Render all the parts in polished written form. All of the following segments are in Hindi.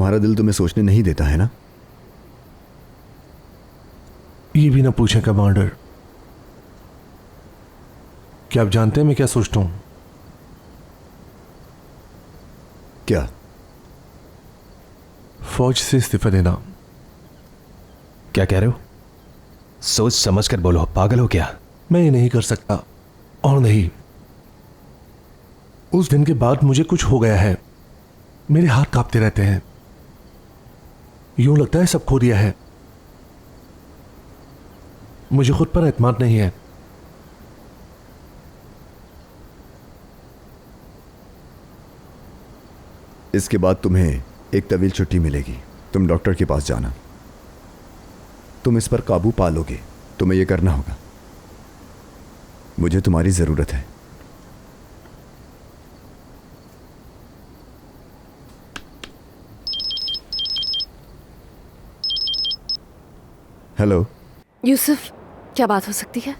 तुम्हारा दिल तुम्हें सोचने नहीं देता है ना? ये भी ना पूछें कमांडर, क्या आप जानते हैं मैं क्या सोचता हूं? क्या? फौज से इस्तीफा देना। क्या कह रहे हो? सोच समझ कर बोलो, पागल हो क्या? मैं ये नहीं कर सकता, और नहीं, उस दिन के बाद मुझे कुछ हो गया है। मेरे हाथ कांपते रहते हैं, यूं लगता है सब खो दिया है। मुझे खुद पर एतमाद नहीं है। इसके बाद तुम्हें एक तवील छुट्टी मिलेगी। तुम डॉक्टर के पास जाना। तुम इस पर काबू पा लोगे। तुम्हें यह करना होगा। मुझे तुम्हारी जरूरत है। हेलो यूसुफ, क्या बात हो सकती है?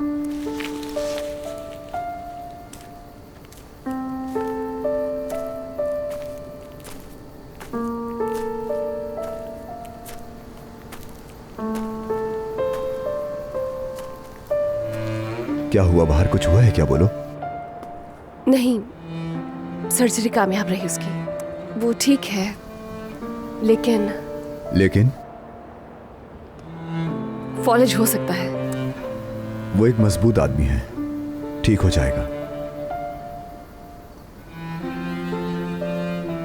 क्या हुआ? बाहर कुछ हुआ है क्या? बोलो। नहीं, सर्जरी कामयाब रही उसकी। वो ठीक है, लेकिन फॉलेज हो सकता है। वो एक मजबूत आदमी है, ठीक हो जाएगा।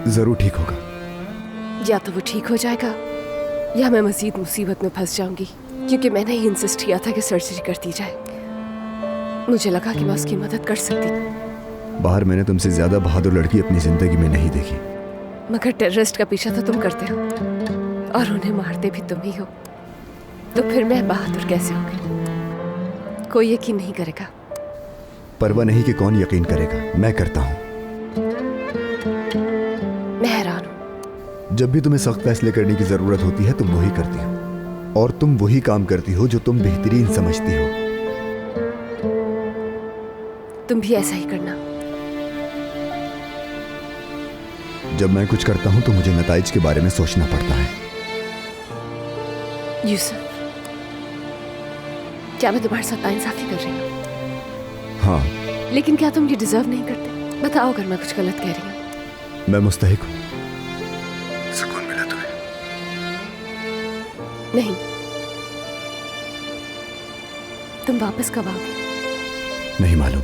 जरूर ठीक होगा। या तो वो ठीक हो जाएगा या मैं मजीद मुसीबत में फंस जाऊंगी, क्योंकि मैंने ही इंसिस्ट किया था कि सर्जरी कर दी जाए। मुझे लगा कि मैं उसकी मदद कर सकती। बाहर मैंने तुमसे ज्यादा बहादुर लड़की अपनी जिंदगी में नहीं देखी। मगर टेररिस्ट का पीछा तो तुम करते हो और उन्हें मारते भी तुम ही हो, तो फिर मैं बहादुर कैसे हो गई? कोई यकीन नहीं करेगा। परवाह नहीं कि कौन यकीन करेगा, मैं करता हूं। मैं हैरान हूं। जब भी तुम्हें सख्त फैसले करने की जरूरत होती है तुम वही करती हो, और तुम वही काम करती हो जो तुम बेहतरीन समझती हो। तुम भी ऐसा ही करना। जब मैं कुछ करता हूं तो मुझे नताइज के बारे में सोचना पड़ता है। यूसुफ, क्या मैं तुम्हारे साथ नाइंसाफी कर रही हूँ? हाँ। लेकिन क्या तुम ये डिजर्व नहीं करते? बताओ अगर मैं कुछ गलत कह रही हूँ। मैं मुस्तहिक हूँ। सुकून मिला तुम्हें? नहीं। तुम वापस कब आओगे? नहीं मालूम।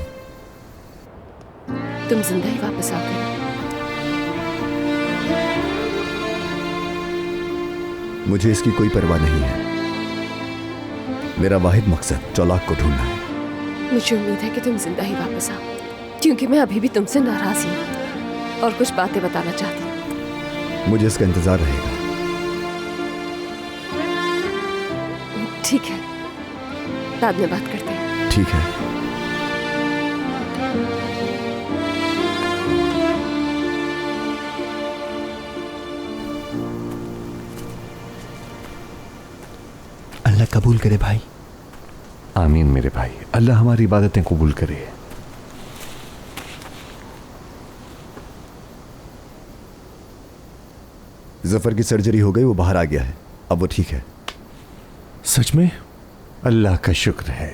तुम जिंदा ही वापस आओगे? मुझे इसकी कोई परवाह नहीं है। मेरा वाहिद मकसद चौलाक को ढूंढना है। मुझे उम्मीद है कि तुम जिंदा ही वापस आओ, क्योंकि मैं अभी भी तुमसे नाराज हूँ और कुछ बातें बताना चाहती हूँ। मुझे इसका इंतजार रहेगा। ठीक है, बाद में बात करते हैं। ठीक है। अल्लाह कबूल करे भाई। आमीन मेरे भाई, अल्लाह हमारी इबादतें कबूल करे। जफर की सर्जरी हो गई, वो बाहर आ गया है। अब वो ठीक है। सच में? अल्लाह का शुक्र है।